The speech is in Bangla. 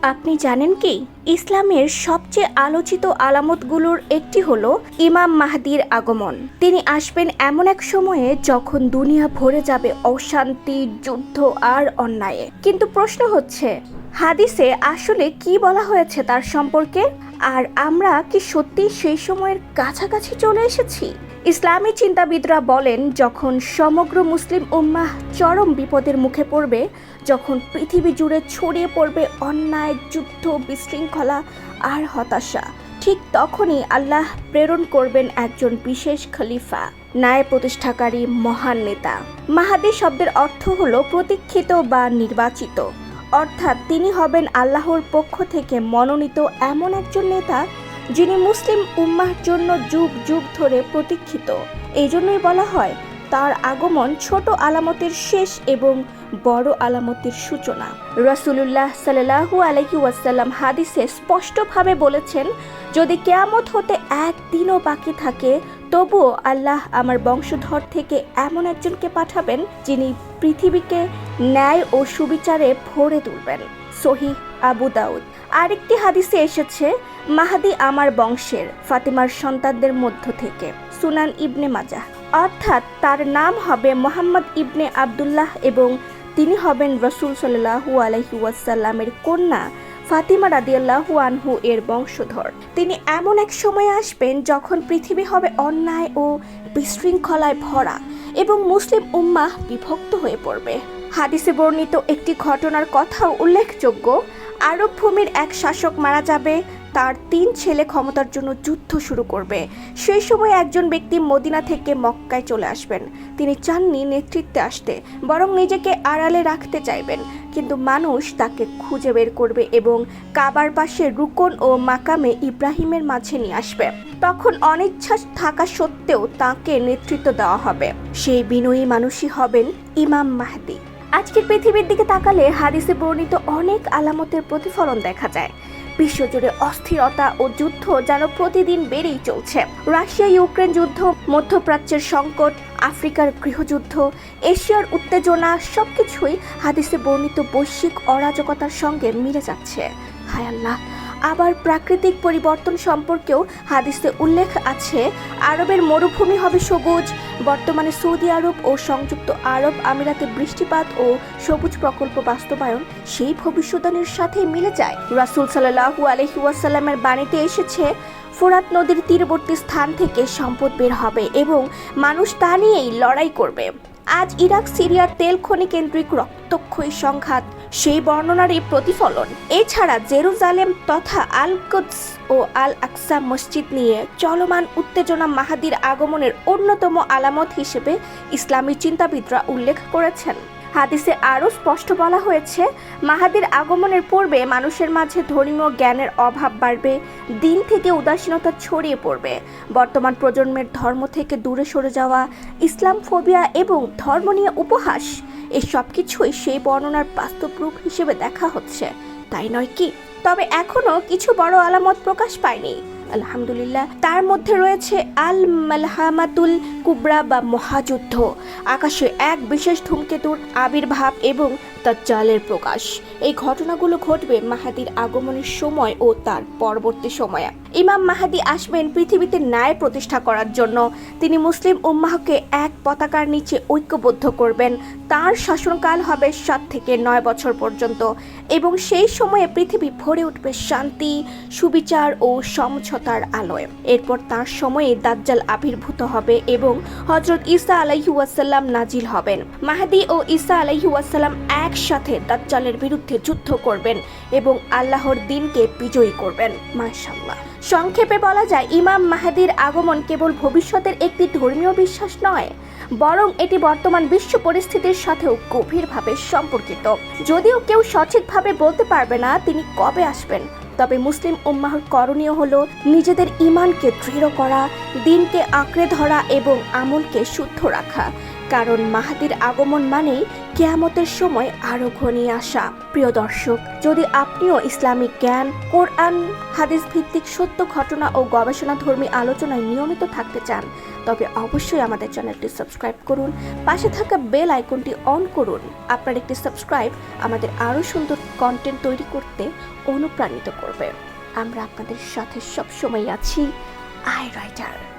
আপনি জানেন কি, ইসলামের সবচেয়ে আলোচিত আলামতগুলোর একটি হলো ইমাম মাহদির আগমন। তিনি আসবেন এমন এক সময়ে যখন দুনিয়া ভরে যাবে অশান্তি, যুদ্ধ আর অন্যায়ে। কিন্তু প্রশ্ন হচ্ছে, হাদিসে আসলে কি বলা হয়েছে তার সম্পর্কে? আর আমরা কি সত্যি সেই সময়ের কাছাকাছি চলে এসেছি? ইসলামী চিন্তাবিদরা বলেন, যখন সমগ্র মুসলিম উম্মাহ চরম বিপদের মুখে পড়বে, যখন পৃথিবী জুড়ে ছড়িয়ে পড়বে অন্যায়, যুদ্ধ, বিশৃঙ্খলা আর হতাশা, ঠিক তখনই আল্লাহ প্রেরণ করবেন একজন বিশেষ খলিফা, ন্যায় প্রতিষ্ঠাকারী মহান নেতা। মাহাদি শব্দের অর্থ হলো প্রতীক্ষিত বা নির্বাচিত, অর্থাৎ তিনি হবেন আল্লাহর পক্ষ থেকে মনোনীত এমন একজন নেতা যিনি মুসলিম উম্মাহর জন্য যুগ যুগ ধরে প্রতীক্ষিত। এই জন্যই বলা হয় তার আগমন ছোট আলামতের শেষ এবং বড় আলামতের সূচনা। রাসূলুল্লাহ সাল্লাল্লাহু আলাইহি ওয়াসাল্লাম হাদিসে স্পষ্টভাবে বলেছেন, যদি কিয়ামত হতে একদিনও বাকি থাকে, তবুও আল্লাহ আমার বংশধর থেকে এমন একজনকে পাঠাবেন যিনি পৃথিবীকে ন্যায় ও সুবিচারে ভরে তুলবেন। সহিহ আবু দাউদ। আরেকটি হাদিসে এসেছে, মাহাদি আমার বংশের, ফাতিমার সন্তানদের মধ্য থেকে। সুনান ইবনে মাজাহ। অর্থাৎ তার নাম হবে মোহাম্মদ ইবনে আবদুল্লাহ এবং তিনি হবেন রাসূল সাল্লাল্লাহু আলাইহি ওয়াসাল্লামের কন্যা ফাতিমা রাদিয়াল্লাহু আনহু এর বংশধর। তিনি এমন এক সময় আসবেন যখন পৃথিবী হবে অন্যায় ও বিশৃঙ্খলায় ভরা এবং মুসলিম উম্মাহ বিভক্ত হয়ে পড়বে। হাদিসে বর্ণিত একটি ঘটনার কথাও উল্লেখযোগ্য। আরব ভূমির এক শাসক মারা যাবে, তার 3 ছেলে ক্ষমতার জন্য যুদ্ধ শুরু করবে। সেই সময় একজন ব্যক্তি মদিনা থেকে মক্কায় চলে আসবেন। তিনি চাননি নেতৃত্বে আসতে, বরং নিজেকে আড়ালে রাখতে চাইবেন। কিন্তু মানুষ তাকে খুঁজে বের করবে এবং কাবার পাশে রুকন ও মাকামে ইব্রাহিমের মাঝে নিয়ে আসবে। তখন অনিচ্ছা থাকা সত্ত্বেও তাকে নেতৃত্ব দেওয়া হবে। সেই বিনয়ী মানুষই হবেন ইমাম মাহদি। আজকের পৃথিবীর দিকে তাকালে হাদিসে বর্ণিত অনেক আলামতের প্রতিফলন দেখা যায়। বিশ্বজুড়ে অস্থিরতা ও যুদ্ধ যেন প্রতিদিন বেড়েই চলছে। রাশিয়া ইউক্রেন যুদ্ধ, মধ্যপ্রাচ্যের সংকট, আফ্রিকার গৃহযুদ্ধ, এশিয়ার উত্তেজনা, সবকিছুই হাদিসে বর্ণিত বৈশ্বিক অরাজকতার সঙ্গে মিলে যাচ্ছে। হায় আল্লাহ! আবার প্রাকৃতিক পরিবর্তন সম্পর্কেও হাদিসে উল্লেখ আছে, আরবের মরুভূমি হবে সবুজ। বর্তমানে সৌদি আরব ও সংযুক্ত আরব আমিরাতে বৃষ্টিপাত ও সবুজ প্রকল্প বাস্তবায়ন সেই ভবিষ্যদ্বাণীর সাথে মিলে যায়। রাসূল সাল্লাল্লাহু আলাইহি ওয়াসাল্লামের বাণীতে এসেছে, ফোরাত নদীর তীরবর্তী স্থান থেকে সম্পদ বের হবে এবং মানুষ তা নিয়েই লড়াই করবে। আজ ইরাক সিরিয়ার তেল খনি কেন্দ্রিক রক্তক্ষয়ী সংঘাত সেই বর্ণনারই প্রতিফলন। এছাড়া জেরুজালেম তথা আল কুদস ও আল আকসা মসজিদ নিয়ে চলমান উত্তেজনা মাহাদির আগমনের অন্যতম আলামত হিসেবে ইসলামী চিন্তাবিদরা উল্লেখ করেছেন। হাদিসে আরও স্পষ্ট বলা হয়েছে, মাহাদির আগমনের পূর্বে মানুষের মাঝে ধর্মীয় জ্ঞানের অভাব বাড়বে, দিন থেকে উদাসীনতা ছড়িয়ে পড়বে। বর্তমান প্রজন্মের ধর্ম থেকে দূরে সরে যাওয়া, ইসলাম ফোবিয়া এবং ধর্ম নিয়ে উপহাস, এই সব কিছুই সেই বর্ণনার বাস্তব রূপ হিসেবে দেখা হচ্ছে, তাই নয় কি? তবে এখনো কিছু বড় আলামত প্রকাশ পায়নি, আলহামদুলিল্লাহ। তার মধ্যে রয়েছে আল মালহামাতুল কুবরা বা মহাযুদ্ধ, আকাশে এক বিশেষ ধূমকেতুর আবির্ভাব এবং দাজ্জালের প্রকাশ। এই ঘটনাগুলো ঘটবে মাহাদির আগমনের সময় ও তার পরবর্তী সময়ে। ইমাম মাহাদি আসবেন পৃথিবীতে ন্যায় প্রতিষ্ঠা করার জন্য। তিনি মুসলিম উম্মাহকে এক পতাকার নিচে ঐক্যবদ্ধ করবেন। তার শাসনকাল হবে 7 থেকে 9 বছর পর্যন্ত এবং সেই সময়ে পৃথিবী ভরে উঠবে শান্তি, সুবিচার ও সমঝোতার আলোয়। এরপর তার সময়ে দাজ্জাল আবির্ভূত হবে এবং হযরত ঈসা আলাইহিস সালাম নাজিল হবেন। মাহদি ও ঈসা আলাইহিস সালাম একসাথে দাজ্জালের বিরুদ্ধে যুদ্ধ করবেন এবং আল্লাহর দ্বীনকে বিজয়ী করবেন। মাশাআল্লাহ। সংক্ষেপে বলা যায়, ইমাম মাহদির আগমন কেবল ভবিষ্যতের একটি ধর্মীয় বিশ্বাস নয়, বরং এটি বর্তমান বিশ্ব পরিস্থিতির সাথেও গভীরভাবে সম্পর্কিত। যদিও কেউ সঠিকভাবে বলতে পারবে না তিনি কবে আসবেন, তবে মুসলিম উম্মাহর করণীয় হলো নিজেদের ঈমানকে দৃঢ় করা, দ্বীনকে আঁকড়ে ধরা এবং আমলকে শুদ্ধ রাখা। কারণ মাহদির আগমন মানেই কিয়ামতের সময় আরো ঘনিয়ে আসা। প্রিয় দর্শক, যদি আপনিও ইসলামিক জ্ঞান, কোরআন হাদিস ভিত্তিক সত্য ঘটনা ও গবেষণাধর্মী আলোচনায় নিয়মিত থাকতে চান, তবে অবশ্যই আমাদের চ্যানেলটি সাবস্ক্রাইব করুন, পাশে থাকা বেল আইকনটি অন করুন। আপনার একটি সাবস্ক্রাইব আমাদের আরো সুন্দর কন্টেন্ট তৈরি করতে অনুপ্রাণিত করবে। আমরা আপনাদের সাথে সবসময় আছি। I writer.